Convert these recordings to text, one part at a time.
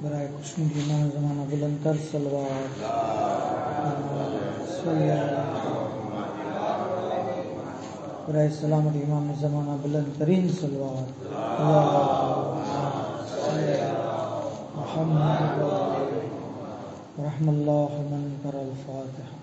बराए कृष्ण की मान जमाना बुलंदर सलवार बराए सलामत इमाम जमाना बुलंद तरीन सलवार मोहम्मद रहमल्लाहु मन करल फातिहा।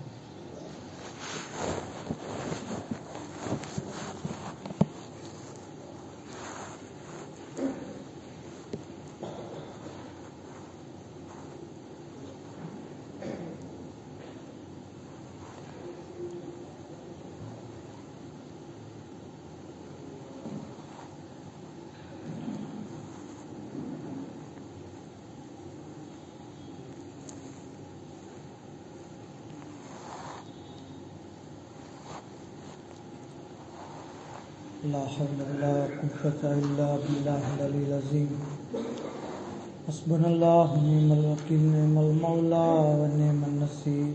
ला हौला वला कुव्वता इल्ला बिल्लाहिल अलील अज़ीम। हस्बुनल्लाहु निअमल वकील निअमल मौला व निअमन नसीर।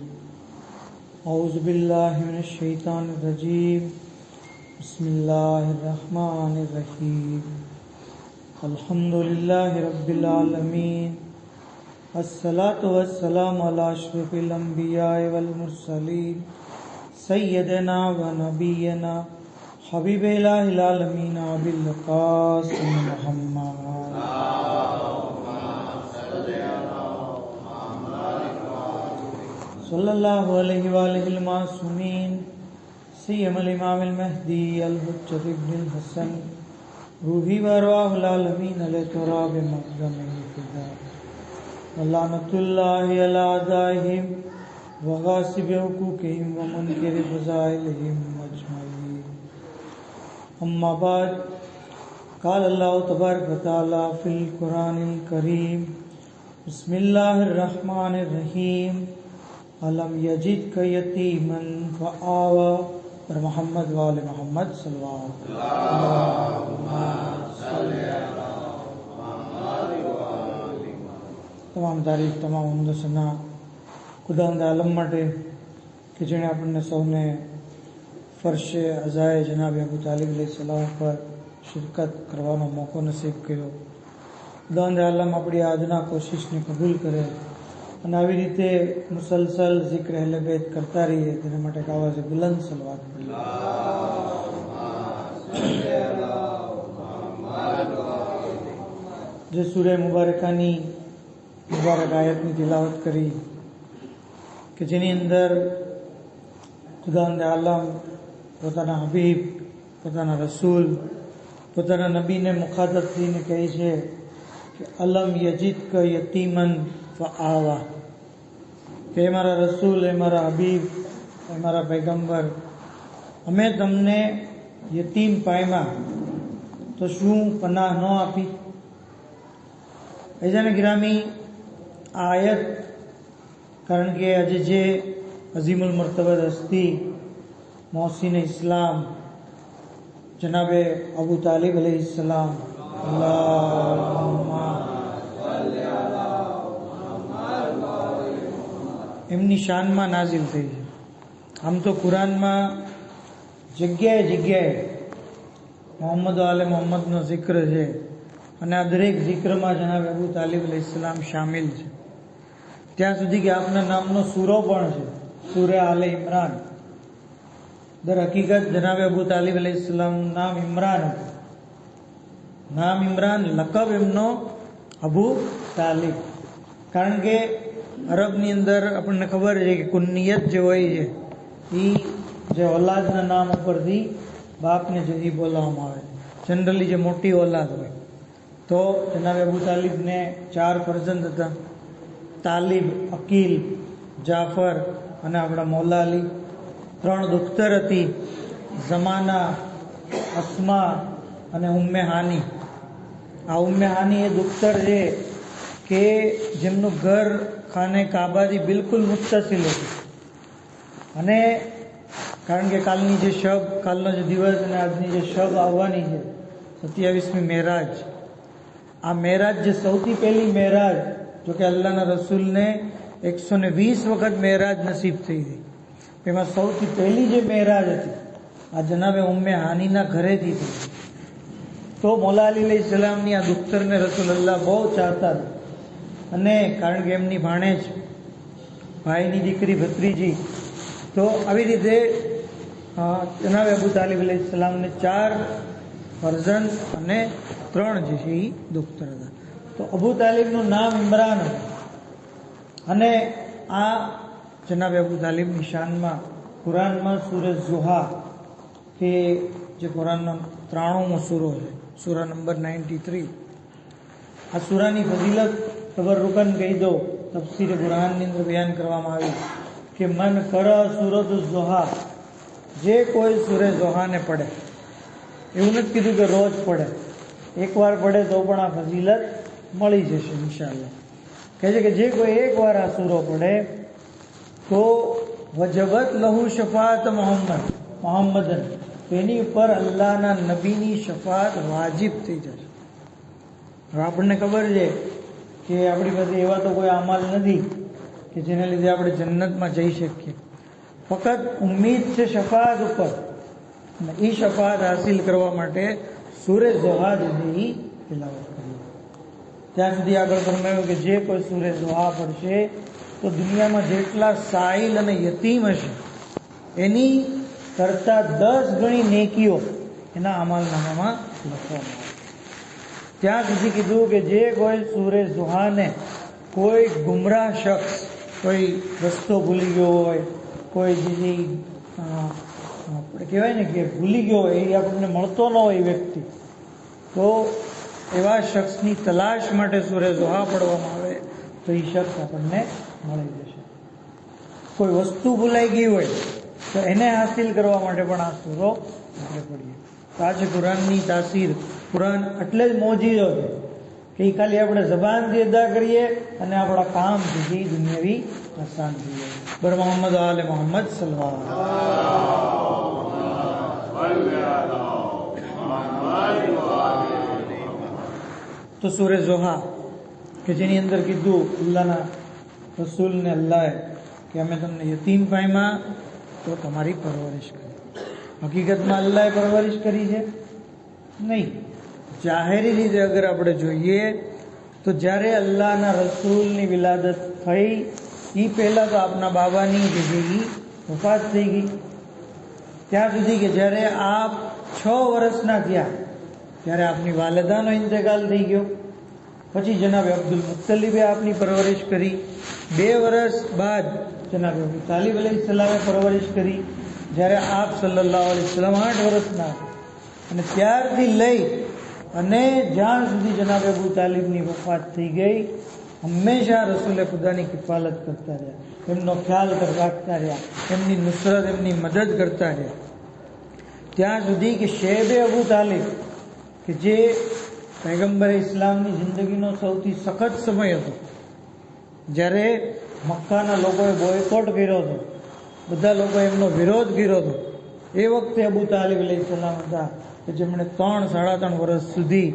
औज़ु बिल्लाहि मिनश शैतानिर रजीम। बिस्मिल्लाहिर रहमानिर रहीम। अल्हम्दुलिल्लाहि रब्बिल आलमीन। अस्सलातु वस्सलामु अला अशरफिल अंबिया'i वल मुरसलीन सय्यदना व नबियना हबीबिल आलमीन अबिल कासिम मुहम्मद सल्लल्लाहु अलैहि व आलिहिल मासूमीन सय्यदुल इमामिल महदी अल हुज्जत इब्नुल हसन रूही व अरवाहुल आलमीन अलै तुराब मक़दमिही फिदा वलानतुल्लाहि अला अदाइहिम व गासिबि हुकूकिहिम व मुनकिरि फ़ज़ाइलिहिम अजमईन। अम्मा बाद क़ाल अल्लाहु तबारक व तआला फ़िल क़ुरानिल करीम बिस्मिल्लाहिर रहमानिर रहीम। अलम यजिदक यतीमन फ़आवा और मोहम्मद व आले मोहम्मद सल्लल्लाहु अलैहि वसल्लम। तमाम तारीफ तमाम हमद सना खुदावंद आलम माटे कि जेणे आपणे सौने फर्शे अज़ाए जनाब अबू तालिब अलैहिस्सलाम पर शिरकत करवानो मौको नसीब कर्यो। खुदावंद आलम अपनी આજના કોશિશને કબૂલ કરે અને આવી રીતે મુસલસલ ઝિક્ર અહલે બેત કરતા રહીએ તેના માટે આવાજે બુલંદ સલવાત પઢીએ। જે સૂરે મુબારકાની મુબારક આયતની તિલાવત કરી કે જેની અંદર ખુદાવંદ આલમ પોતાના હબીબ પોતાના રસૂલ પોતાના નબીને મુખાતબ થઈને કહે છે કે અલમ યજીદક યતીમન ફઆવા, કે મારા રસૂલ એ મારા હબીબ એ મારા પૈગંબર અમે તમને યતીમ પામ્યા તો શું પનાહ ન આપી। એજાને ગિરામી આ આયત કારણ કે આજે જે અઝીમુલ મર્તબત હસ્તી મોહસિન ઇસ્લામ જનાબે અબુ તાલિબ अलैहिस्सलाम એમની શાનમાં નાઝિલ થઈ છે। આમ તો કુરાનમાં જગ્યાએ જગ્યાએ મોહમ્મદ આલે મોહમ્મદનો જિક્ર છે અને આ દરેક જિક્રમાં જનાબ અબુ તાલિબ अलैहिस्सलाम શામિલ છે। ત્યાં સુધી કે આપના નામનો સૂરો પણ છે, સૂરે આલે ઇમરાન। દર હકીકત જનાબ અબુ તાલિબ अलैहिस्सलामનું નામ ઇમરાન હતું। નામ ઇમરાન, લકબ એમનો અબુ તાલિબ। કારણ કે અરબની અંદર આપણને ખબર છે કે કુન્નિયત જે હોય છે એ જે ઓલાદના નામ ઉપરથી બાપને જદી બોલાવવામાં આવે। जनरली जो मोटी औलाद हो तो जनाब अबू तालिब ने 4 फर्जंद था, तालिब, अकील, जाफर અને આપણા મૌલા અલી, 3 દુખ્તર હતી, ઝમાના, અસ્મા અને ઉમ્મે હાની. આ ઉમ્મે હાની એ દુખ્તર છે કે જેમનું ઘર ખાને કાબાથી બિલકુલ મુત્તસિલ હતું. અને કારણ કે કાલની જે શબ, કાલનો જે દિવસ અને આજની જે શબ આવવાની છે 27મી મેરાજ, આ મેરાજ જે સૌથી પહેલી મેરાજ, જો કે અલ્લાહના રસૂલને 120 વખત મેરાજ નસીબ થઈ હતી, એમાં સૌથી પહેલી જે મેરાજ હતી આ જનાબે ઉમ્મે હાનીના ઘરેથી થઈ. તો મૌલા અલી અલૈહિ સલામની આ દુખ્તરને રસૂલુલ્લાહ બહુ ચાહતા હતા. અને કારણ કે એમની ભાણેજ, ભાઈની દીકરી, ભત્રીજી, તો આવી રીતે જનાબે અબુ તાલિબ અલૈહિ સલામને 4 ફરઝંદ અને 3 જે છે એ દુખ્તર હતા. તો અબુ તાલિબનું નામ ઇમરાન હતું. અને આ જનાબે અબુ તાલિબની શાનમાં કુરાનમાં સૂરે ઝુહા કે જે કુરાનનો 93મો સૂરો છે, સૂરા નંબર 93, આ સૂરાની ફજીલત તબરુકન કહી દો, તફસીરે બુરહાનની અંદર બયાન કરવામાં આવી કે મન કર સૂરત ઝુહા, જે કોઈ સૂરે ઝુહાને પડે, એવું નથી કીધું કે રોજ પડે, એકવાર પડે તો પણ આ ફજીલત મળી જશે ઇન્શાઅલ્લાહ. કહે છે કે જે કોઈ એકવાર આ સૂરો પડે તો વજબત લહુ શફાત મોહમ્મદન, તેની ઉપર અલ્લાહના નબીની શફાત વાજિબ થઈ જશે. હવે આપણને ખબર છે કે આપણી પાસે એવા તો કોઈ અમાલ નથી કે જેને લીધે આપણે જન્નતમાં જઈ શકીએ. ફક્ત ઉમ્મીદ છે શફાત ઉપર, અને એ શફાત હાસિલ કરવા માટે સૂરે ઝુહા જે છે એ તિલાવત કરીએ. ત્યાં સુધી આગળ ફરમાયું કે જે કોઈ સૂરે ઝુહા પડશે તો દુનિયામાં જેટલા સાઈલ અને યતીમ હશે એની કરતા 10 ગણી નેકીઓ એના અમલનામામાં લખવામાં આવે. ત્યાં સુધી કીધું કે જે કોઈ સૂરે ઝુહાને કોઈ ગુમરાહ શખ્સ, કોઈ રસ્તો ભૂલી ગયો હોય, કોઈ જે આપણે કહેવાય ને કે ભૂલી ગયો હોય, એ આપણને મળતો ન હોય વ્યક્તિ, તો એવા શખ્સની તલાશ માટે સૂરે ઝુહા પડવામાં આવે તો એ શખ્સ આપણને મળી જશે. કોઈ વસ્તુ ભૂલાઈ ગઈ હોય તો એને હાસિલ કરવા માટે પણ આ સૂરો આપણે પડીએ. તો આ છે કુરાનની તાસીર. કુરાન એટલે જ મોજીઝો છે કે એ ખાલી આપણે જબાનથી અદા કરીએ અને આપણા કામ સુધી દુનિયાવી આસાન થઈ જાય. બર મોહમ્મદ આલે મોહમ્મદ સલ્લલ્લાહુ તો સૂરે ઝુહા કે જેની અંદર કીધું અલ્લાહના રસૂલને અલ્લાહે કે અમે તમને યતીમ પામ્યા તો તમારી પરવરિશ કરી. હકીકતમાં અલ્લાહે પરવરિશ કરી છે નહીં. જાહેરી રીતે અગર આપણે જોઈએ તો જ્યારે અલ્લાહના રસૂલની વિલાદત થઈ એ પહેલાં તો આપના બાબાની જે છે એ વફાત થઈ ગઈ. ત્યાં સુધી કે જ્યારે આપ 6 વર્ષના થયા ત્યારે આપની વાલિદાનો ઇંતકાલ થઈ ગયો. પછી જનાબે અબ્દુલ મુત્તલિબે આપની પરવરિશ કરી. 2 વર્ષ બાદ જનાબે અબુ તાલિબ અલૈહિ સલામે પરવરિશ કરી, જ્યારે આપ સલ્લલ્લાહુ અલૈહિ વસલ્લમ 8 વર્ષના હતા. અને ત્યારથી લઈ અને જ્યાં સુધી જનાબે અબુ તાલિબની વફાત થઈ ગઈ, હંમેશા રસૂલે ખુદાની કિફાલત કરતા રહ્યા, એમનો ખ્યાલ રાખતા રહ્યા, એમની નુસરત, એમની મદદ કરતા રહ્યા. ત્યાં સુધી કે શેબે અબુ તાલિબ કે જે પૈગંબરે ઇસ્લામની જિંદગીનો સૌથી સખત સમય હતો, જ્યારે મક્કાના લોકોએ બોયકોટ કર્યો હતો, બધા લોકોએ એમનો વિરોધ કર્યો હતો, એ વખતે અબુ તાલિબ અલૈહિ સલામ હતા કે જેમણે 3-3.5 વર્ષ સુધી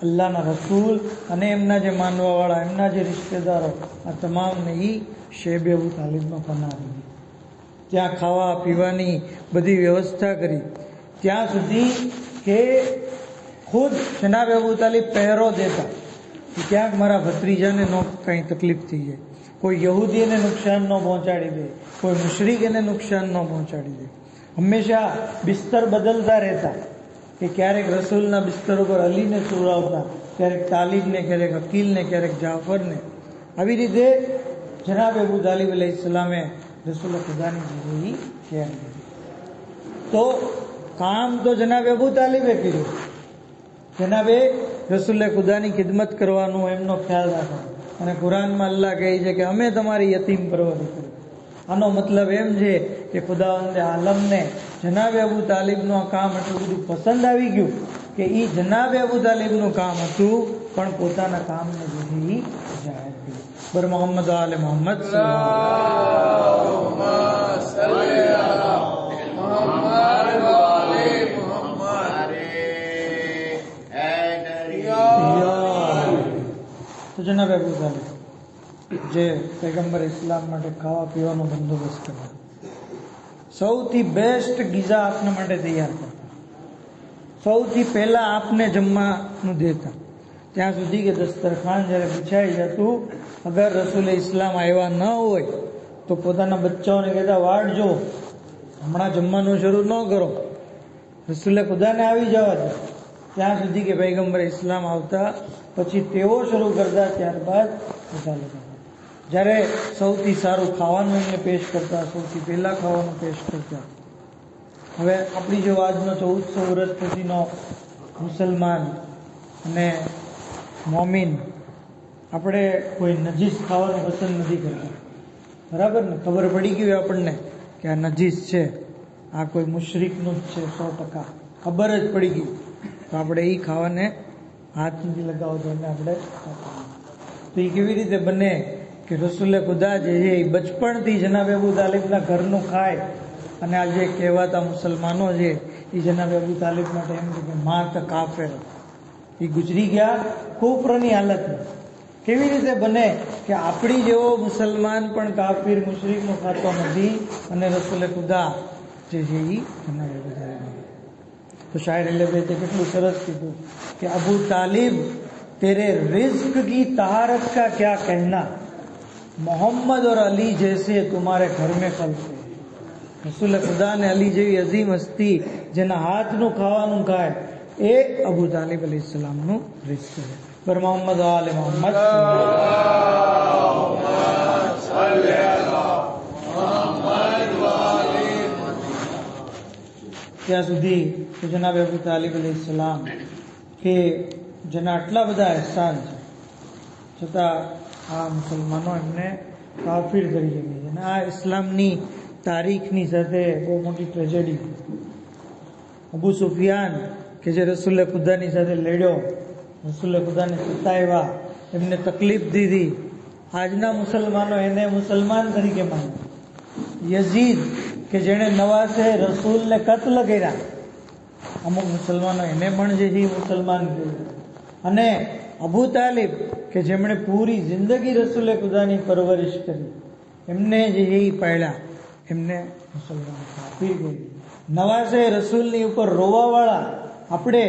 અલ્લાહના રસૂલ અને એમના જે માનવાવાળા, એમના જે રિશ્તેદારો, આ તમામને એ શેબે અબુ તાલિબમાં પનાહ દીધી. ત્યાં ખાવા પીવાની બધી વ્યવસ્થા કરી. ત્યાં સુધી કે ખુદ જનાબે અબુ તાલિબ પહેરો દેતા કે ક્યાંક મારા ભત્રીજાને કંઈ તકલીફ થઈ જાય, કોઈ યહૂદીને નુકસાન ન પહોંચાડી દે, કોઈ મુશરિક એને નુકસાન ન પહોંચાડી દે. હંમેશા બિસ્તર બદલતા રહેતા કે ક્યારેક રસૂલના બિસ્તર ઉપર અલીને સુવડાવતા, ક્યારેક તાલિબને, ક્યારેક અકીલને, ક્યારેક જાફરને. આવી રીતે જનાબે અબુ તાલિબ અલૈહિ સલામે રસૂલ ખુદાની જિંદગી શેર કરી. તો કામ તો જનાબે અબુ તાલિબે કર્યું, જનાબે રસૂલે ખુદાની ખિદમત કરવાનું, એમનો ખ્યાલ રાખવાનો. અને કુરાનમાં અલ્લાહ કહે છે કે અમે તમારી યતીમ પરવરિશ કરી. આનો મતલબ એમ છે કે ખુદાવંદે આલમને જનાબે અબુ તાલિબનું આ કામ એટલું બધું પસંદ આવી ગયું કે એ જનાબે અબુ તાલિબનું કામ હતું, પણ પોતાના કામને જે એ જાહેર કર્યું. બર મોહમ્મદ આલે મોહમ્મદ તો જનાબે અબુ તાલિબ જે પૈગંબર ઇસ્લામ માટે ખાવા પીવાનો બંદોબસ્ત કરતા, સૌથી બેસ્ટ ગીઝા આપના માટે તૈયાર કરતા, સૌથી પહેલા આપને જમવાનું દેતા, ત્યાં સુધી કે દસ્તરખાન જ્યારે બિછાઈ જતું, અગર રસૂલ ઇસ્લામ આવ્યા ન હોય તો પોતાના બચ્ચાઓને કહેતા વાળજો, હમણાં જમવાનું શરૂ ન કરો, રસૂલે ખુદાને આવી જવા દે, ત્યાં સુધી કે પૈગંબર ઇસ્લામ આવતા પછી તેઓ શરૂ કરતા, ત્યારબાદ બધા લોકો જ્યારે સૌથી સારું ખાવાનું એમને પેશ કરતા, સૌથી પહેલા ખાવાનું પેશ કરતા. હવે આપણી જો આજનો 1400 વર્ષ પછીનો મુસલમાન અને મોમિન, આપણે કોઈ નજીસ ખાવાનું પસંદ નથી કરતા, બરાબર ને? ખબર પડી ગઈ આપણને કે આ નજીસ છે, આ કોઈ મુશરિકનું જ છે, 100% ખબર જ પડી ગઈ, તો આપણે એ ખાવાને હાથ નથી લગાવતો અને આપણે તો એ કેવી રીતે બને કે રસૂલે ખુદા જે છે એ બચપણથી જનાબે અબુ તાલિબના ઘરનું ખાય, અને આજે કહેવાતા મુસલમાનો છે એ જનાબે અબુ તાલિબ માટે એમ કે માં તો કાફેર, એ ગુજરી ગયા કુફરની હાલતમાં. કેવી રીતે બને કે આપણી જેવો મુસલમાન પણ કાફિર મુશરિકનું ખાતો નથી, અને રસૂલે ખુદા જે છે એ જનાબે અબુ તાલિબ. તો શાયર એટલે કેટલું સરસ કીધું कि अबू तालिब तेरे रिज्क की तहारत का क्या कहना, मोहम्मद और अली जैसे तुम्हारे घर में फलते. रसूल खुदा ने अली જેવી અઝીમ હસ્તી જેના હાથનું ખાવાનું ખાય એ અબુ તાલિબ અલૈહિસ્સલામનું રિઝ્ક છે. પર મોહમ્મદ આલે મોહમ્મદ ત્યાં સુધી જનાબે અબુ તાલિબ અલૈહિસ્સલામ કે જેના આટલા બધા અહેસાન છે, છતાં આ મુસલમાનો એમને કાફિર કરી શકે છે. અને આ ઇસ્લામની તારીખની સાથે બહુ મોટી ટ્રેજેડી. અબુ સુફિયાન કે જે રસૂલે ખુદાની સાથે લડ્યો, રસૂલે ખુદાને સતાવ્યા, એમને તકલીફ દીધી, આજના મુસલમાનો એને મુસલમાન તરીકે માને. યઝીદ કે જેણે નવાસે રસૂલને કત્લ કર્યા, અમુક મુસલમાનો એને પણ જે છે મુસલમાન કહ્યું. અને અબુ તાલિબ કે જેમણે પૂરી જિંદગી રસૂલે ખુદાની પરવરિશ કરી, એમને જે છે એ પાળ્યા, એમને મુસલમાન કાફિર કહ્યું. નવાસે રસૂલની ઉપર રોવાવાળા આપણે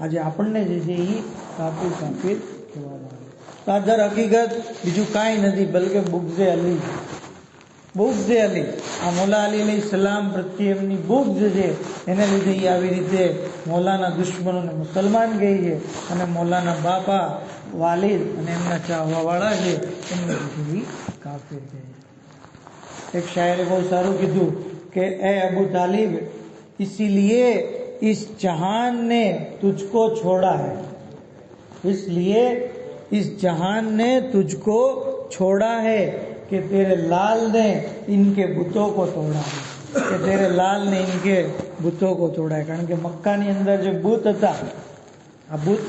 આજે આપણને જે છે એ કાફિર કહેવાના. તો આ દર હકીકત બીજું કાંઈ નથી, બલકે બુગ્ઝે અલી. બુગ્ઝે અલી, આ મૌલા અલી અલૈહિસ્સલામ પ્રત્યે એમની બુગ્ઝ છે, એને લીધે એ આવી રીતે મૌલાના દુશ્મનોને મુસલમાન કહે છે, અને મૌલાના બાપા વાલિદ અને એમના ચાહવાવાળા છે એમને લીધે કાફિર કહે છે. એક શાયરે બહુ સારું કીધું કે એ અબુ તાલિબ इसीलिए इस जहान ने तुझको छोड़ा है, इसलिए इस जहान ने तुझको छोड़ा है कि तेरे लाल ने इनके बुतों को तोड़ा है, कि तेरे लाल ने इनके बुतों को तोड़ा है. કારણ કે મક્કાની અંદર જે બુત હતા, આ બુત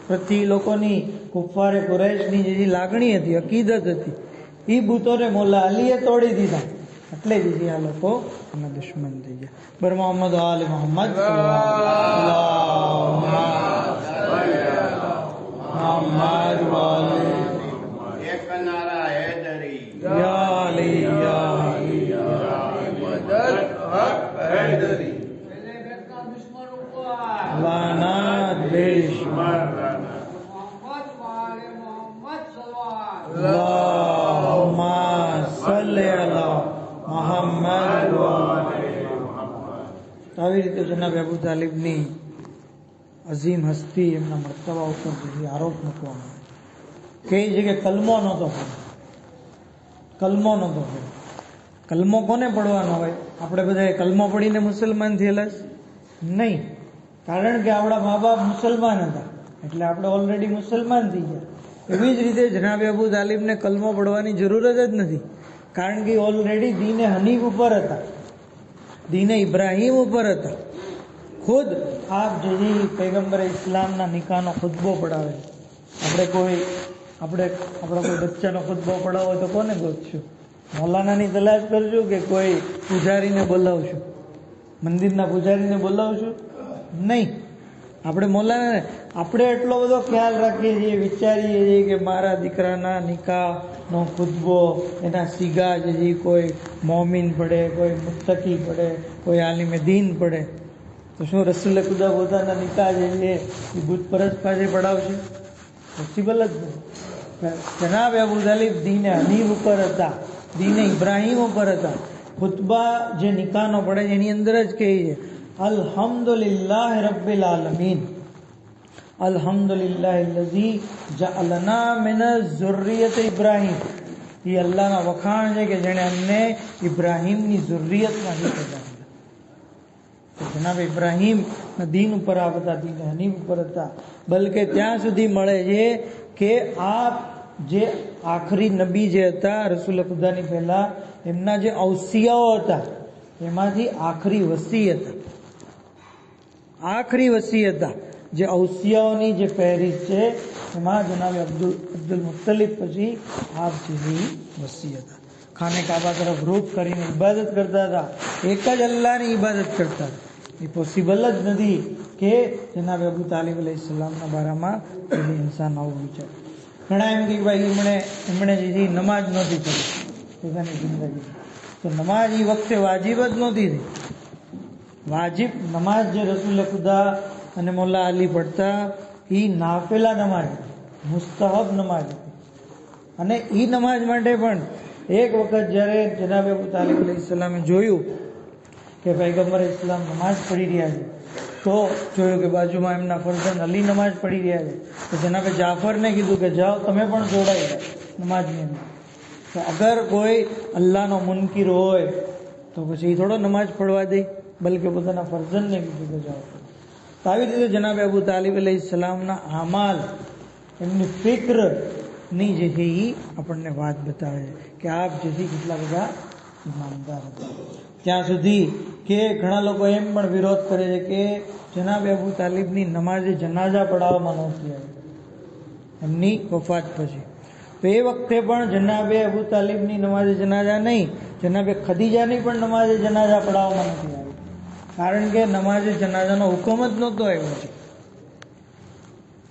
પ્રત્યે લોકોની કુફારે કુરૈશની જે લાગણી હતી, અકીદત હતી, એ બુતોને મૌલા અલીએ તોડી દીધા, એટલે જ આ લોકો એના દુશ્મન થઈ ગયા. બર મોહમ્મદ આલે મોહમ્મદ એક નારા હૈદરી યા અલી યા અલી મદદ હક હૈદરી લાનાત બેશમાર અલ્લાહુમ્મા સલ્લી અલા મુહમ્મદ. આવી રીતે જનાબ અબુ તાલિબની અઝીમ હસ્તી, એમના મર્તબા ઉપર જે આરોપ મૂકવામાં આવે, કહે છે કે કલમો નહોતો પડ્યો, કલમો નહોતો પડ્યો. કલમો કોને પડવાનો હોય? આપણે બધાએ કલમો પડીને મુસલમાન થયેલા જ નહીં, કારણ કે આપણા મા બાપ મુસલમાન હતા એટલે આપણે ઓલરેડી મુસલમાન થઈ ગયા. એવી જ રીતે જનાબે અબુ તાલિબને કલમો પડવાની જરૂર જ નથી, કારણ કે ઓલરેડી દીને હનીફ ઉપર હતા, દીને ઇબ્રાહીમ ઉપર હતા. ખુદ આપ જે પૈગંબર ઇસ્લામના નિકાહનો ખુતબો પડાવે. આપણે કોઈ બચ્ચાનો ખુતબો પડાવો હોય તો કોને ગોતશું? મૌલાનાની તલાશ કરશું કે કોઈ પૂજારીને બોલાવશું? મંદિરના પૂજારીને બોલાવશું? નહીં. આપણે મૌલાનાને આપણે એટલો બધો ખ્યાલ રાખીએ છીએ, વિચારીએ છીએ કે મારા દીકરાના નિકાહનો ખુતબો, એના સીગા જે કોઈ મોમિન પડે, કોઈ મુત્તકી પડે, કોઈ આલિમે દીન પડે, તો શું રસૂલ ખુદા પોતાના નિકાહ જે છે એ બુત પરસ્ત પાસે પડાવશે? પોસિબલ જ નહીં. જનાબ અબુ તાલિબ દીને હનીફ ઉપર હતા, દીને ઇબ્રાહીમ ઉપર હતા. ખુતબા જે નિકાહનો પડે છે એની અંદર જ કહે છે અલ્હમ્દુલિલ્લાહ રબ્બિલ આલમીન, અલ્હમ્દુલિલ્લાહ અલ્લઝી જઅલના મિન ઝુર્રિયત ઇબ્રાહીમ. એ અલ્લાહના વખાણ છે કે જેણે અમને ઇબ્રાહીમની ઝુર્રિયતમાંથી પેદા કર્યા. તો જનાબ ઇબ્રાહીમ દીન ઉપર આ બધા દીન હનીફ ઉપર હતા. બલકે ત્યાં સુધી મળે છે કે આપ જે આખરી નબી જે હતા રસૂલ ખુદાની પહેલા, એમના જે ઔસિયાઓ હતા એમાંથી આખરી વસી હતા. આખરી વસી હતા જે ઔસિયાઓની જે ફહેરિસ્ત છે એમાં જનાબ અબ્દુલ મુત્તલિબ પછી આપ જેવી વસી હતા. ખાને કાબા તરફ રૂખ કરીને ઇબાદત કરતા હતા, એક જ અલ્લાહની ઇબાદત કરતા હતા. એ પોસિબલ જ નથી કે જનાબ અબુ તાલિબ અલૈહિસ્સલામના બારામાં કોઈ ઇન્સાન આવું વિચારે. ઘણા એમ કે ભાઈ એમણે જે નમાજ નહોતી કરી પોતાની જિંદગી, તો નમાજ એ વખતે વાજિબ જ નહોતી થઈ. વાજિબ નમાજ જે રસૂલ ખુદા અને મોલ્લા અલી પડતા એ નાફિલા નમાજ હતી, મુસ્તહબ નમાજ હતી. અને એ નમાજ માટે પણ એક વખત જ્યારે જનાબ અબુ તાલિબ અલૈહિસ્સલામે જોયું કે પૈગંબર ઇસ્લામ નમાજ પઢી રહ્યા છે, તો જોયું કે બાજુમાં એમના ફરજંદ અલી નમાજ પઢી રહ્યા છે, તો જનાબે જાફરને કીધું કે જાઓ તમે પણ જોડાઈ જાઓ નમાજની અંદર. તો અગર કોઈ અલ્લાહનો મુનકિર હોય તો પછી એ થોડો નમાજ પઢવા દે, બલકે પોતાના ફરજંદને કીધું કે જાઓ. તો આવી રીતે જનાબે અબુ તાલિબ અલૈહિસ્સલામના આમાલ, એમની ફિક્રની જે છે એ આપણને વાત બતાવે છે કે આપ જેથી કેટલા બધા ઈમાનદાર હતા. ત્યાં સુધી કે ઘણા લોકો એમ પણ વિરોધ કરે છે કે જનાબે અબુ તાલિબની નમાઝે જનાઝા પડાવવામાં નહોતી આવી એમની વફાત પછી. તો એ વખતે પણ જનાબે અબુ તાલિબની નમાઝે જનાઝા નહીં, જનાબે ખદીજાની પણ નમાઝે જનાઝા પડાવવામાં નથી આવી. કારણ કે નમાઝે જનાઝાનો હુકમ જ નહોતો આવ્યો છે.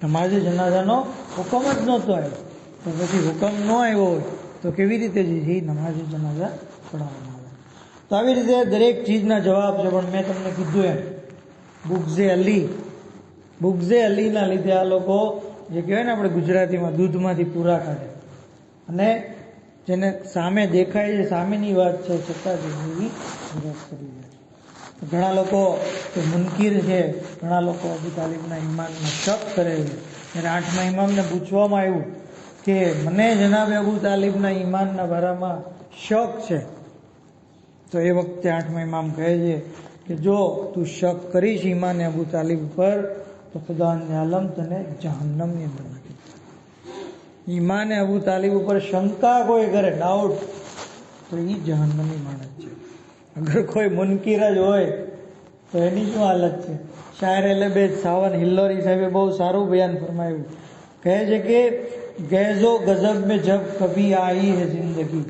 નમાઝે જનાઝાનો હુકમ જ નહોતો આવ્યો. તો પછી હુકમ ન આવ્યો હોય તો કેવી રીતે જે નમાઝે જનાઝા પડાવવામાં આવે? તો આવી રીતે દરેક ચીજના જવાબ છે. પણ મેં તમને કીધું એમ બુગ્ઝે અલીના લીધે આ લોકો જે કહેવાય ને આપણે ગુજરાતીમાં દૂધમાંથી પૂરા કાઢે, અને જેને સામે દેખાય છે સામેની વાત છે છતાં જેવી વિરોધ કરી છે. ઘણા લોકો કે મુનકિર છે, ઘણા લોકો અબુ તાલિબના ઈમાનમાં શક કરે છે. ત્યારે 8મા ઇમામને પૂછવામાં આવ્યું કે મને જનાબે અબુ તાલિબના ઈમાનના બારામાં શક છે, તો એ વખતે 8મા ઇમામ કહે છે કે જો તું શક કરીશ ઈમાને અબુ તાલિબ પર તો ખુદાને આલમ તને જહન્નમની અંદર નાખી. ઈમાને અબુ તાલિબ ઉપર શંકા કોઈ કરે, ડાઉટ, તો એ જહન્નમી માણસ છે. અગર કોઈ મુનકિર જ હોય તો એની શું હાલત છે? શાયર એલેબેજ સાવન હિલ્લોરી સાહેબે બહુ સારું બયાન ફરમાયું. કહે છે કે ગૈઝો ગઝબ મેં જબ કભી આઈ હૈ જિંદગી,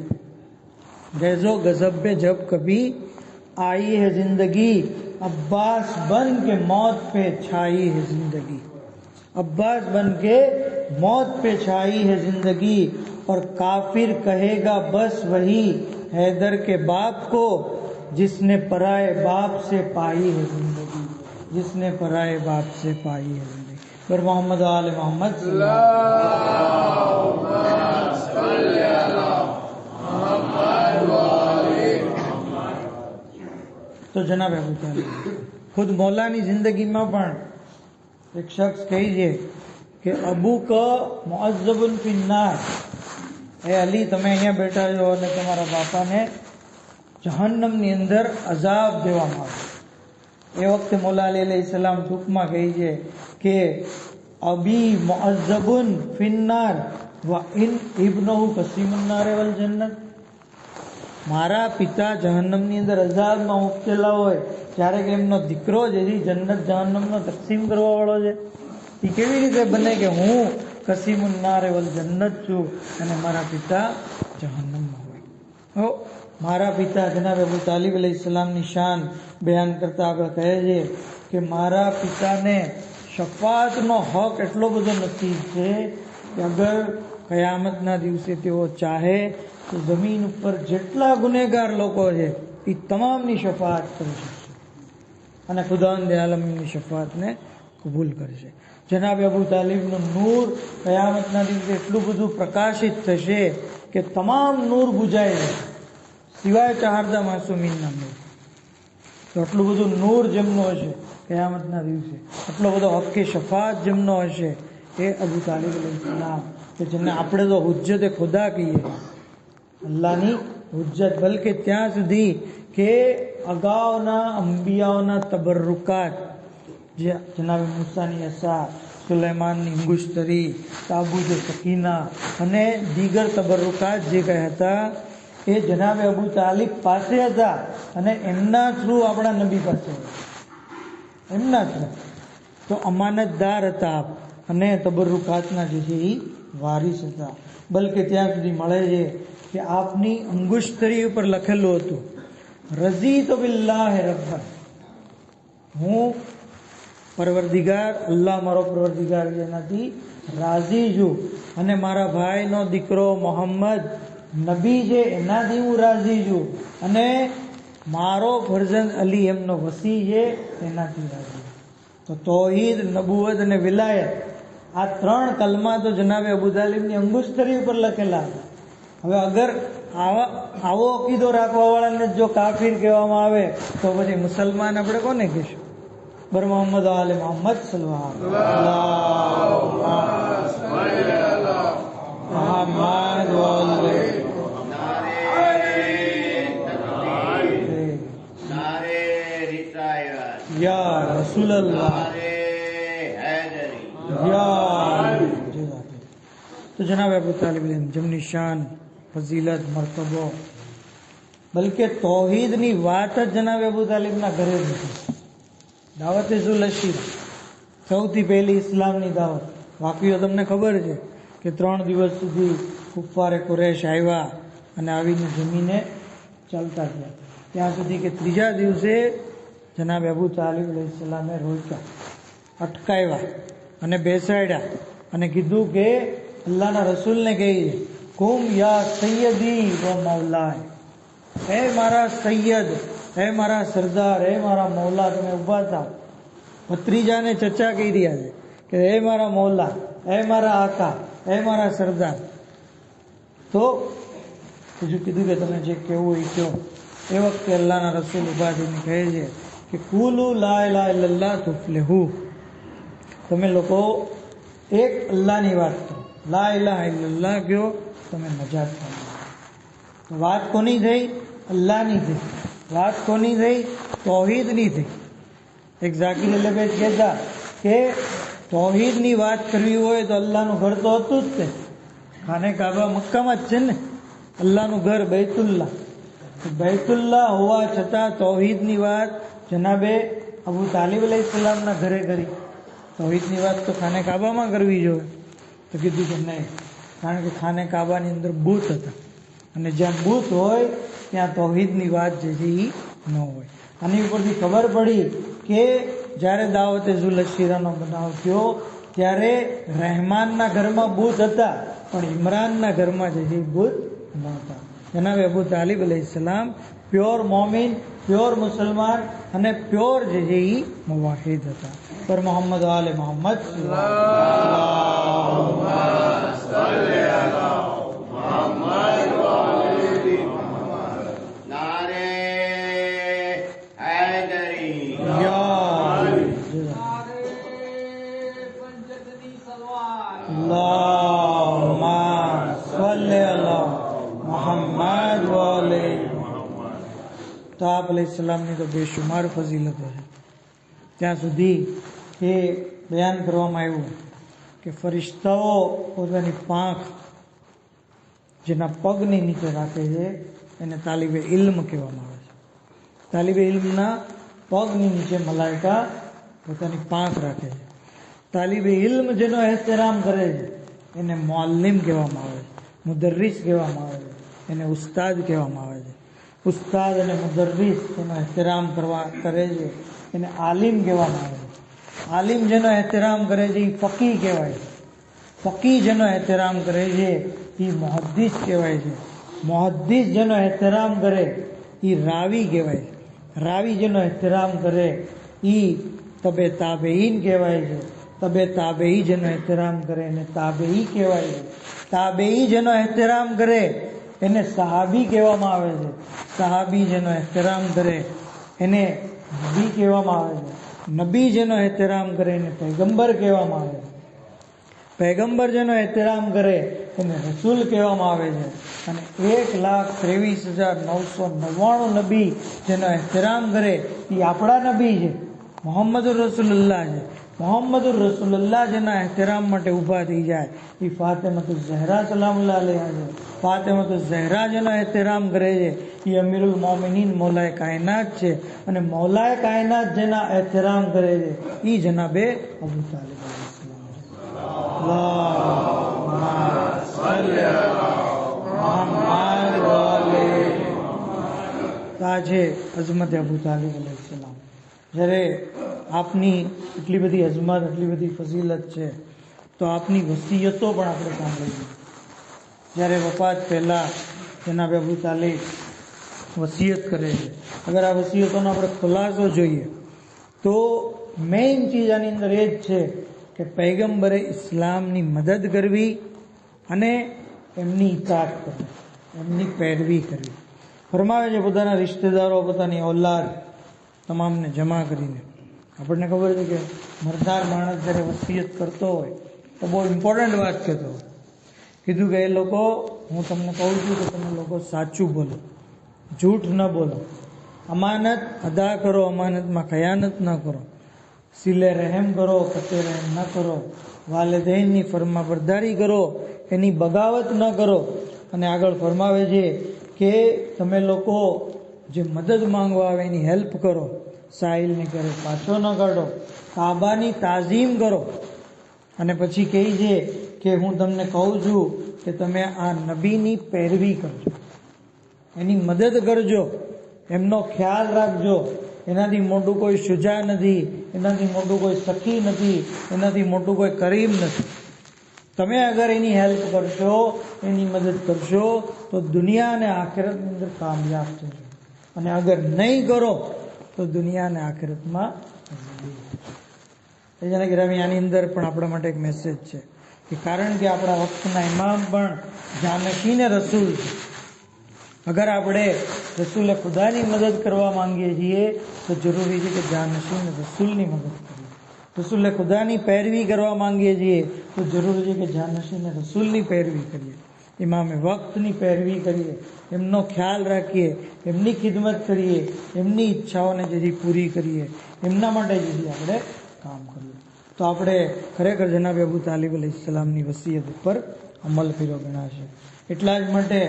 गैज़ो गज़ब में जब कभी आई है जिंदगी, अब्बास बन के मौत पे छाई है जिंदगी, अब्बास बन के मौत पे छाई है जिंदगी, और काफिर कहेगा बस वही हैदर के बाप को जिसने पराए बाप से पाई है जिंदगी, जिसने पराए बाप से पाई है जिंदगी. पर मोहम्मद आले मोहम्मद तो जनाब अबू तालिब खुद मौलानी जिंदगीમાં પણ એક શખ્સ કહે છે કે અબુ ક મુઅઝ્ઝબુન ફિન્નાર, એ અલી તમે અહીંયા બેઠા છો અને તમારા બાપાને જહન્નમની અંદર અઝાબ દેવામાં આવે. એ વખતે મૌલા અલી અલૈહિસ્સલામ ટૂંકમાં કહે છે કે અબી મુઅઝ્ઝબુન ફિન્નાર વ ઇન ઇબ્નહુ કસીમુન નાર વલ જન્નત, મારા પિતા જહન્નમની અંદર અઝાબમાં મુકેલા હોય ત્યારે કે એમનો દીકરો જેથી જન્નત જહન્નમનો તકસીમ કરવા વાળો છે, એ કેવી રીતે બને કે હું કસીમુન નારે વલ જન્નત છું અને મારા પિતા જહન્નમમાં હોય? હો, મારા પિતા જનાબ અબુ તાલિબ અલૈહિસ્સલામની શાન બયાન કરતા આગળ કહે છે કે મારા પિતાને શફાઅતનો હક એટલો બધો નસીબ છે કે અગર કયામતના દિવસે તેઓ ચાહે તો જમીન ઉપર જેટલા ગુનેગાર લોકો છે એ તમામની શફાઅત કરી શકશે અને ખુદાવંદ આલમની શફાઅતને કબૂલ કરશે. જનાબ અબુ તાલિબનું નૂર કયામતના દિવસે એટલું બધું પ્રકાશિત થશે કે તમામ નૂર બુજાઈ જશે સિવાય ચાહરદા માસુમીનના નૂર. તો આટલું બધું નૂર જેમનો હશે કયામતના દિવસે, આટલો બધો હક્કે શફાત જેમનો હશે એ અબુ તાલિબ અલૈહિસ્સલામ, કે જેને આપણે તો હુજ્જત ખુદા કહીએ, અલ્લાહની હુજ્જત, બલકે ત્યાં સુધી કે અગાઉના અંબિયાઓના તબરુકાત, જે જનાબ મૂસાની અસા, સુલેમાનની અંગુશ્તરી, તાબૂત સકીના અને દીગર તબરુકાત જે કહ્યા હતા એ જનાબે અબુ તાલિબ પાસે હતા અને એમના થ્રુ આપણા નબી પાસે એમના થ્રુ તો અમાનતદાર હતા અને તબરુકાતના જે છે એ વારિસ હતા. બલકે ત્યાં સુધી મળે છે કે આપની અંગુશ્તરી ઉપર લખેલું હતું રઝીતુ બિલ્લાહ રબ્બન, હું પરવરદિગાર અલ્લાહ મારો પરવરદિગાર એનાથી રાજી છું અને મારા ભાઈનો દીકરો મોહમ્મદ નબી છે એનાથી હું રાજી છું અને મારો ફરજંદ અલી એમનો વસી છે એનાથી રાજી. તો તૌહીદ, નબુવત અને વિલાયત આ ત્રણ કલમા તો જનાબે અબુ તાલિબની અંગુશ્તરી ઉપર લખેલા હતા. હવે અગર આવો અકીદો રાખવાવાળાને જો કાફિર કહેવામાં આવે તો પછી મુસલમાન આપણે કોને કહીશું? બર મોહમ્મદ આલે મોહમ્મદ સલ્લલ્લાહુ યા રસૂલલ્લાહ તો જનાબ અબુ તાલિબ જેમની શાન, ફઝીલત, મરતબો, બલકે તૌહીદની વાત જ જનાબ અબુ તાલિબના ઘરે જ હતી. દાવત ઝુલ અશીર, સૌથી પહેલી ઇસ્લામની દાવત. વાકીઓ તમને ખબર છે કે 3 દિવસ સુધી કુફારે કુરૈશ આવ્યા અને આવીને જમીને ચાલતા ગયા, ત્યાં સુધી કે ત્રીજા દિવસે જનાબ અબુ તાલિબ અલૈહિસ્સલામે રોક્યા, અટકાવ્યા અને બેસાડ્યા અને કીધું કે અલ્લાહના રસૂલને કહી કુમ યા સૈયદી વ મૌલાય, હે મારા સૈયદ, હે મારા સરદાર, હે મારા મૌલા, તમે ઊભા થાવ. ભત્રીજાને ચર્ચા કહી રહ્યા છે કે હે મારા મૌલા, હે મારા આકા, હે મારા સરદાર. તો બીજું કીધું કે તમે જે કહેવું એ કહો. એ વખતે અલ્લાહના રસૂલ ઊભા થઈને કહે છે કે કુલુ લા ઇલાહા ઇલ્લલ્લાહ તુફ્લિહુ, તમે લોકો એક અલ્લાહની વાત કરો, લા ઇલાહા ઇલ્લલ્લાહ કહો, તમે નજાત પામો. તો વાત કોની થઈ? અલ્લાહની થઈ. વાત કોની થઈ? તૌહીદની થઈ. એક ઝાકિર અલબેજ કહેતા કે તૌહીદની વાત કરવી હોય તો અલ્લાહનું ઘર તો હતું જ તે, ખાને કાબા મક્કામાં જ છે ને, અલ્લાહનું ઘર બૈતુલ્લાહ. બૈતુલ્લાહ હોવા છતાં તૌહીદની વાત જનાબે અબુ તાલિબ અલૈહિસ્સલામના ઘરે કરી. તૌહીદની વાત તો ખાને કાબામાં કરવી જોઈએ. તો કીધું કે નહીં, કારણ કે ખાને કાબાની અંદર બૂત હતા અને જ્યાં બૂત હોય ત્યાં તૌહીદની વાત જે છે એ ન હોય. આની ઉપરથી ખબર પડી કે જ્યારે દાવતે ઝુલ અશીરાનો બનાવ થયો ત્યારે રહેમાનના ઘરમાં બૂત હતા પણ ઇમરાનના ઘરમાં જે છે એ બૂત નહોતા. જનાબે અબુ તાલિબ અલૈહિસ્સલામ પ્યોર મોમિન, પ્યોર મુસલમાન અને પ્યોર જે છે એ મુવાહિદ હતા. પર મોહમ્મદ આલે મોહમ્મદ તો આપ અલૈહિસ્સલામની તો બેશુમાર ફઝીલતો છે. ત્યાં સુધી એ બયાન કરવામાં આવ્યું કે ફરિશ્તાઓ પોતાની પાંખ જેના પગની નીચે રાખે છે એને તાલિબે ઇલ્મ કહેવામાં આવે છે. તાલિબે ઇલ્મના પગની નીચે મલાઈકા પોતાની પાંખ રાખે છે. તાલિબે ઇલ્મ જેનો એહતરામ કરે છે એને મુઅલ્લિમ કહેવામાં આવે છે, મુદર્રિસ કહેવામાં આવે છે, એને ઉસ્તાદ કહેવામાં આવે છે. ઉસ્તાદ અને મુદર્રિસ જેનો એહતરામ કરે છે એને આલિમ કહેવામાં આવે છે. આલિમ જેનો એહતરામ કરે છે એ ફકી કહેવાય છે. ફકી જેનો એહતરામ કરે છે એ મુહદ્દિસ કહેવાય છે. મુહદ્દિસ જેનો એહતરામ કરે એ રાવી કહેવાય છે. રાવી જેનો એહતરામ કરે એ તબે તાબેઈન કહેવાય છે. તબે તાબેઈ જેનો એહતરામ કરે એને તાબેઈ કહેવાય છે. તાબેઈ જેનો એહતરામ કરે એને સહાબી કહેવામાં આવે છે. સહાબી જેનો એહતરામ કરે એને નબી કહેવામાં આવે છે. નબી જેનો એહતરામ કરે એને પૈગંબર કહેવામાં આવે છે. પૈગંબર જેનો એહતરામ કરે એને રસૂલ કહેવામાં આવે છે. અને 1,23,999 નબી જેનો એહતરામ કરે એ આપણા નબી છે, મોહમ્મદુર રસૂલુલ્લાહ છે. મોહમ્મદુર રસૂલુલ્લાહ જેના એહતરામ માટે ઊભા થઈ જાય એ ફાતિમતુ ઝહરા સલામુલ્લાહ અલૈહા છે. ફાતિમતુ ઝહરા જેનો એહતરામ કરે છે એ અમીરુલ મોમિનીન મૌલાએ કાયનાત છે. અને મૌલાએ કાયનાત જેના એહતરામ કરે છે એ જનાબે અબુ તાલિબ અલૈહિસ્સલામ છે. આ છે અઝમત અબુ તાલિબ અલૈહિસ્સલામ. જ્યારે આપની એટલી બધી અઝમત, એટલી બધી ફઝીલત છે તો આપની વસીયતો પણ આપણે સાંભળીએ. જ્યારે વફાત પહેલાં જનાબ અબુ તાલિબ વસીયત કરે છે. અગર આ વસીયતોનો આપણે ખુલાસો જોઈએ તો મેઇન ચીજ આની અંદર એ જ છે કે પૈગંબરે ઇસ્લામની મદદ કરવી અને એમની ઇતાઅત કરવી, એમની પેરવી કરવી. ફરમાવે છે પોતાના રિશ્તેદારો, પોતાની ઔલાદ તમામને જમા કરીને. આપણને ખબર છે કે મરદાર માણસ જ્યારે વસીયત કરતો હોય તો બહુ ઇમ્પોર્ટન્ટ વાત કહેતો હોય. કીધું કે એ લોકો, હું તમને કહું છું કે તમે લોકો સાચું બોલો, જૂઠ ન બોલો, અમાનત અદા કરો, અમાનતમાં ખયાનત ન કરો, સિલે રહેમ કરો, કતે રહેમ ન કરો, વાલિદૈનની ફરમાબરદારી કરો, એની બગાવત ન કરો. અને આગળ ફરમાવે છે કે તમે લોકો જે મદદ માંગવા આવે એની હેલ્પ કરો, સાહિલને કરે પાછો ન કાઢો, કાબાની તાઝીમ કરો. અને પછી કહે છે કે હું તમને કહું છું કે તમે આ નબીની પેરવી કરજો, એની મદદ કરજો, એમનો ખ્યાલ રાખજો. એનાથી મોટું કોઈ શુજા નથી, એનાથી મોટું કોઈ સખી નથી, એનાથી મોટું કોઈ કરીમ નથી. તમે અગર એની હેલ્પ કરશો, એની મદદ કરશો તો દુનિયા અને આખિરતની અંદર કામયાબ થશો. અને અગર નહીં કરો તો દુનિયા અને આખિરતમાં આની અંદર પણ આપણા માટે એક મેસેજ છે કે કારણ કે આપણા વખતના ઇમામ પણ જાનશીને રસૂલ છે. અગર આપણે રસૂલે ખુદાની મદદ કરવા માંગીએ છીએ તો જરૂરી છે કે જાનશીન રસૂલની મદદ કરીએ. રસૂલે ખુદાની પેરવી કરવા માંગીએ છીએ તો જરૂરી છે કે જાનશીન રસૂલની પેરવી કરીએ, ઇમામે વક્તની પેરવી કરીએ, એમનો ખ્યાલ રાખીએ, એમની ખિદમત કરીએ, એમની ઈચ્છાઓને જેથી પૂરી કરીએ, એમના માટે જેથી આપણે કામ કરીએ. તો આપણે ખરેખર જનાબે અબુ તાલિબ અલૈહિસ્સલામની વસીયત ઉપર અમલ કર્યો ગણાશે. એટલા જ માટે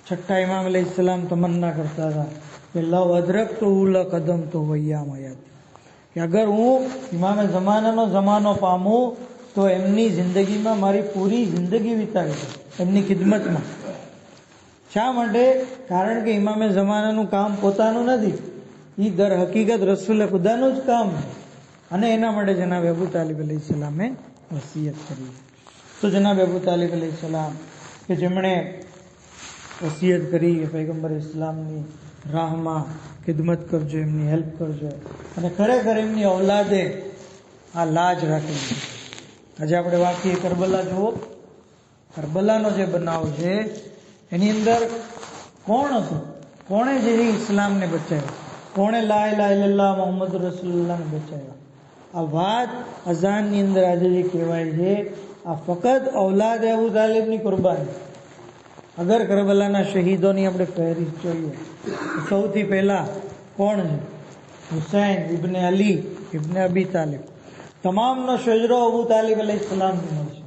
છઠ્ઠા ઇમામ અલૈહિસ્સલામ તમન્ના કરતા હતા કે લવ અદરક તો ઉલ કદમ તો વૈયામ હયાત, કે અગર હું ઇમામે જમાનાનો જમાનો પામું તો એમની જિંદગીમાં મારી પૂરી જિંદગી વિતાવી દઉં, એમની ખિદમતમાં. શા માટે? કારણ કે ઇમામે જમાનાનું કામ પોતાનું નથી, એ દર હકીકત રસૂલે ખુદાનું જ કામ છે. અને એના માટે જનાબ અબુ તાલિબ અલૈહિસ્સલામે વસીયત કરી. તો જનાબ અબુ તાલિબ અલૈહિસ્સલામ કે જેમણે વસીયત કરી કે પૈગંબર ઇસ્લામની રાહમાં ખિદમત કરજો, એમની હેલ્પ કરજો. અને ખરેખર એમની ઔલાદે આ લાજ રાખી. આજે આપણે વાકીએ કરબલા જુઓ, કરબલાનો જે બનાવ છે એની અંદર કોણ હતું, કોણે જે ઇસ્લામને બચાવ્યો, કોણે લા ઇલાહા ઇલ્લલ્લાહ મુહમ્મદ રસૂલુલ્લાહને બચાવ્યા. આ વાત અઝાનની અંદર આજે જે કહેવાય છે આ ફક્ત ઔલાદ અબુ તાલિબની કુરબાની. અગર કરબલાના શહીદોની આપણે ફહેરિસ્ત જોઈએ તો સૌથી પહેલા કોણ છે? હુસૈન ઇબ્ને અલી ઇબ્ને અબી તાલિબ. તમામનો શજરો અબુ તાલિબ અલૈહિસ્સલામથી મળશે.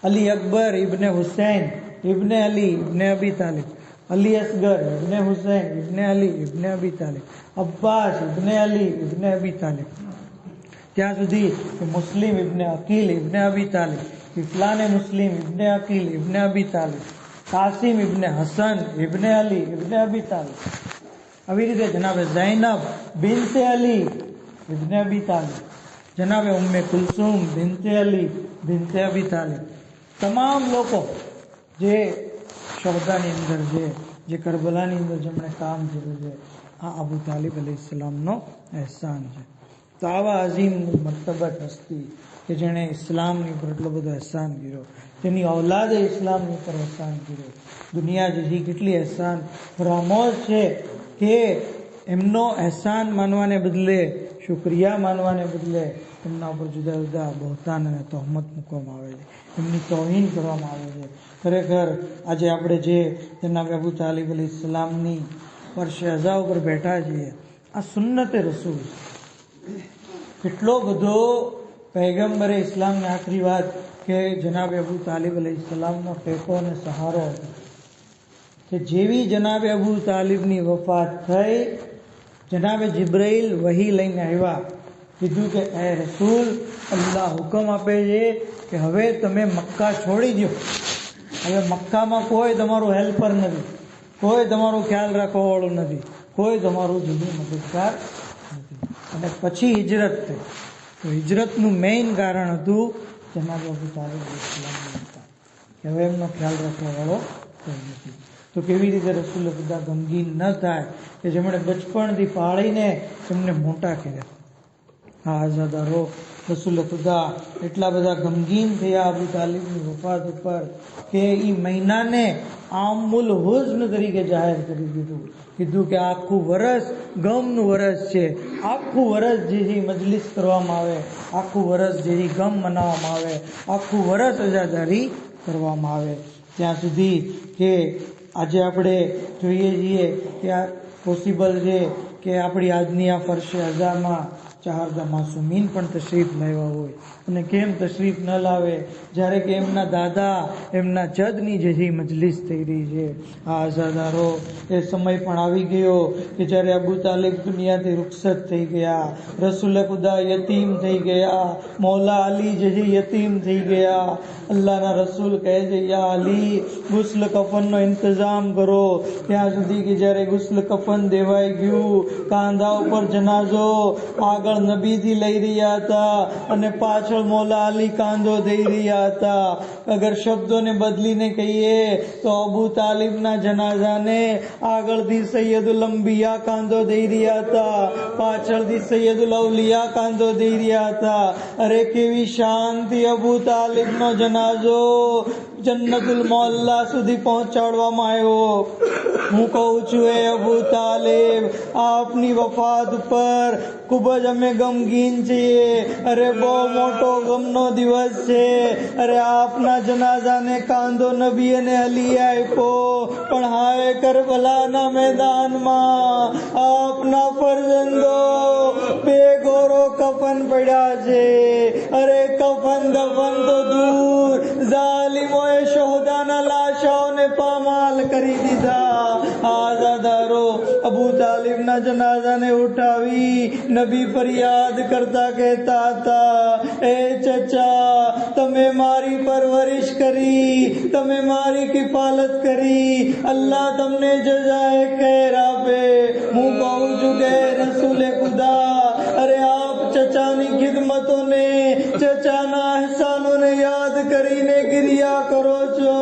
અલી અકબર ઇબ્ને હુસૈન ઇબ્ને અલી ઇબ્ને અબી તાલિબ. अली असगर इब्ने हुसैन इब्ने अली इब्ने अबी तालिब, अब्बास इब्ने अली इब्ने अबी तालिब, ત્યાં સુધી કે મુસ્લિમ ઇબ્ને અકીલ ઇબ્ને અબી તાલિબ, ઇફલાને મુસ્લિમ ઇબ્ને અકીલ ઇબ્ને અબી તાલિબ, કાસિમ ઇબ્ને હસન ઇબ્ને અલી ઇબ્ને અબી તાલિબ. આવી રીતે જનાબે ઝૈનબ બિનતે અલી ઇબ્ને અબી તાલિબ, જનાબે ઉમ્મે કુલસુમ બિનતે અલી બિનતે અબી તાલિબ, તમામ લોકો જે શહદાની અંદર જે કરબલાની અંદર જેમણે કામ કર્યું છે, આ અબુ તાલિબ અલૈહિસ્સલામનો અહેસાન છે. તો આવા અઝીમ મર્તબત હસ્તી કે જેણે ઇસ્લામની ઉપર એટલો બધો અહેસાન કર્યો, તેની ઔલાદે ઇસ્લામની ઉપર અહેસાન કર્યો. દુનિયા જેથી કેટલી અહેસાન ફરામોશ છે કે એમનો અહેસાન માનવાને બદલે, શુક્રિયા માનવાને બદલે એમના ઉપર જુદા જુદા બહતાન અને તહોમત મૂકવામાં આવે છે, એમની તૌહીન કરવામાં આવે છે. ખરેખર આજે આપણે જે જનાબ અબુ તાલિબ અલૈહિસ્સલામની વર્ષે અઝા ઉપર બેઠા છીએ, આ સુન્નતે રસૂલ. કેટલો બધો પૈગંબરે ઇસ્લામની આખરી વાત કે જનાબે અબુ તાલિબ અલૈહિસ્સલામનો ટેકો અને સહારો હતો કે જેવી જનાબે અબુ તાલિબની વફાત થઈ, જનાબે જિબ્રાઈલ વહી લઈને આવ્યા, કીધું કે એ રસૂલ, અલ્લાહ હુકમ આપે છે કે હવે તમે મક્કા છોડી દો. હવે મક્કામાં કોઈ તમારું હેલ્પર નથી, કોઈ તમારો ખ્યાલ રાખવા વાળું નથી, કોઈ તમારું જુદું મદદગાર નથી. અને પછી હિજરત થઈ. તો હિજરતનું મેઇન કારણ હતું જનાબ અબુ તાલિબ અલૈહિસ્સલામની વફાત, કે હવે એમનો ખ્યાલ રાખવા વાળો કોઈ નથી. તો કેવી રીતે રસૂલ ખુદા ગમગીન ન થાય કે જેમણે બચપણથી પાળીને એમને મોટા કર્યા. હા આઝાદારો, રસૂલ ખુદા એટલા બધા ગમગીન થયા અબુ તાલિબની વફાત ઉપર કે એ મહિનાને આમુલ હુઝ્ન તરીકે જાહેર કરી દીધું. કીધું કે આખું વરસ ગમનું વરસ છે, આખું વરસ જેથી મજલિસ કરવામાં આવે, આખું વરસ જેથી ગમ મનાવવામાં આવે, આખું વરસ અજાદારી કરવામાં આવે. ત્યાં સુધી કે આજે આપણે જોઈએ છીએ કે આ પોસિબલ છે કે આપણી આજની આ ફરશે અઝામાં ચારદા માસુમીન પણ તશરીફ લાવ્યા હોય, અને કેમ તશરીફ ન લાવે જ્યારે કે એમના દાદા, એમના જદની જેથી મજલિસ થઈ રહી છે. આ આઝાદારો, એ સમય પણ આવી ગયો કે જ્યારે અબુ તાલિબ દુનિયાથી રૂખસત થઈ ગયા, રસૂલ ખુદા યતીમ થઈ ગયા, મૌલા અલી જેથી યતીમ થઈ ગયા. અલ્લાહના રસૂલ કહે છે, યા અલી, ગુસ્લ કફનનો ઇંતજામ કરો. ત્યાં સુધી કે જ્યારે ગુસ્લ કફન દેવાઈ ગયું, કાંધા ઉપર જનાઝો આગળ નબીથી લઈ રહ્યા હતા અને પાછળ મૌલા અલી કાંધો દઈ રહ્યા હતા. અગર શબ્દોને બદલીને કહીએ તો અબુ તાલિબના જનાઝાને આગળથી સૈયદુલ અંબિયા કાંધો દઈ રહ્યા હતા, પાછળથી સૈયદુલ અવલિયા કાંધો દઈ રહ્યા હતા. અરે કેવી શાનથી અબુ તાલિબનો જનાઝો જન્નતુલ મોહલ્લા સુધી પહોંચાડવામાં આવ્યો. હું કહું છું, એ અબુ તાલિબ, આપની વફાત ઉપર ખૂબ જ અમે ગમગીન છીએ. અરે બહુ મોટો ગમનો દિવસ છે. અરે આપના જનાઝાને કાંધો નબી અને અલી આપ્યો, પણ હાય કરબલાના મેદાનમાં આપના ફરજંદો બેગોરો કફન પડ્યા છે. અરે કફન દફન તો દૂર, જાલિમોએ શહોદાના લાશાઓને પામાલ કરી દીધા. આઝાદારો, અબુ તાલિબના જનાઝાને ઉઠાવી નબી ફરિયાદ કરતા કહેતા હતા, એ ચચા, તમે મારી પરવરિશ કરી, તમે મારી કિફાલત કરી, અલ્લાહ તમને જજાએ ખૈર આપે. હું કહું છું કે રસૂલે ખુદા, અરે આપ ચચાની ખિદમતોને, ચચાના અહેસાનોને યાદ કરીને ગિરિયા કરો છો.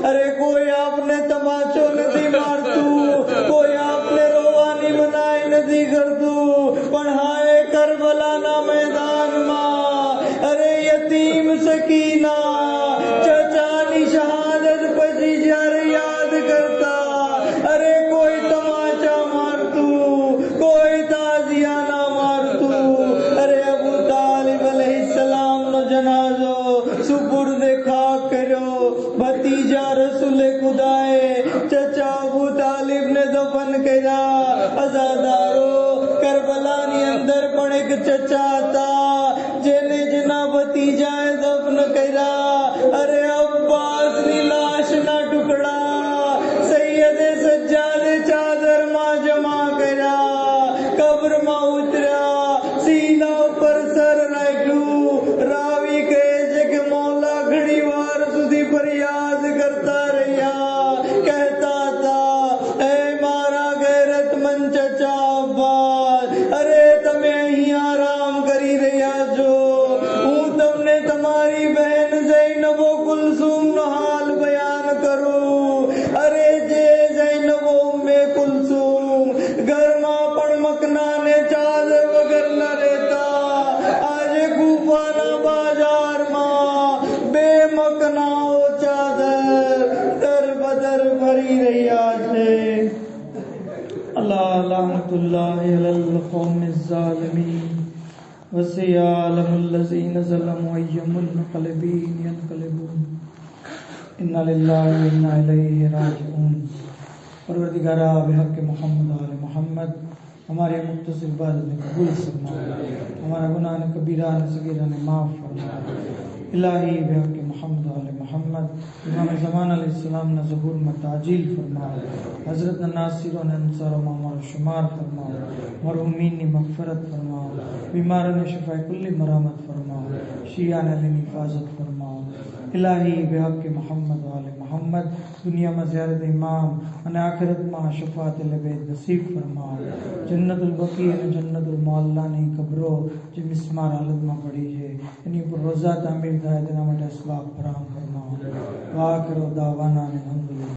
અરે કોઈ આપને તમાચો નથી મારતું, કોઈ આપને રોવાની મનાઈ નથી કરતું, પણ હાય કરબલાના મેદાનમાં અરે યતીમ સકીના ચચાની શહાદત પછી જ્યારે યાદ કરતા, અરે કોઈ તમાચા મારતું, કોઈ તાઝિયા ના મારતું. અરે અબુ તાલિબ અલૈહિસ્સલામનો જનાઝો સુપુર્દે ખાક કર્યો. ભતીજા રસૂલે ખુદાએ ચચા અબુ તાલિબને દફન કર્યા. અઝાદારો, કરબલાની અંદર પણ એક ચચા હતા જેને જેના ભતીજાએ દફન કર્યા. અરે અબ્બાસની લાશના ટુકડા સૈયદે શાબાશ. અરે તમે અહીં આરામ કરી રહ્યા છો. હું તમને તમારી બહેન જૈનબો કુલસુમનો હાલ બયાન કરું. અરે જે જૈનબો ઉમ્મે કુલસુમ ઘરમાં પણ મકનાને ચાદર વગર ન રહેતા, આજે કુફાના બાજારમાં બે મકનાઓ ચાદર દર બદર ફરી રહ્યા છે. અલ્લાહ લાનતુલ્લાહી અલલ કૌમિઝ ઝાલિમીન વસિયાલમુલ લઝીન ઝલમુ અય્યમુલ મુન્કલિબીન યન્કલિબૂન. इन्ना लिल्लाहि व इन्ना इलैहि राजिऊन. परवरदिगारा बिहक़ मोहम्मद आले मोहम्मद हमारे मुख्तसिर इबादत ने कबूल फरमा, हमारा गुनाह ने कबीरा ने सगीरा ने माफ़ फरमा. इलाही बिहक़ मोहम्मद आले मोहम्मद इमाम ज़मान अलैहिस्सलाम ने ज़हूर में ताजील फरमा, हज़रत नासिरों ने अंसार व मामर शुमार फरमा, मरहुमीन ने मग़फ़िरत फरमा, बीमारों ने शिफ़ाए कुल्ली मरामत फरमा, शिया ने हिफाजत फरमा. इलाही बिहक़ मोहम्मद आले मोहम्मद दुनिया में ज़ियारत इमाम અને આખિરતમાં શફાત લબેદ નસીબ ફરમાવો. જન્નતુલ બકી અને જન્નતુલ મોલ્લાની કબરો જે મિસ્માર હાલતમાં પડી છે એની ઉપર રોઝા તામીર થાય તેના માટે અસબાબ ફરાહમ ફરમાવો. વાખિર દાવાના અલહમ્દુલિલ્લાહ.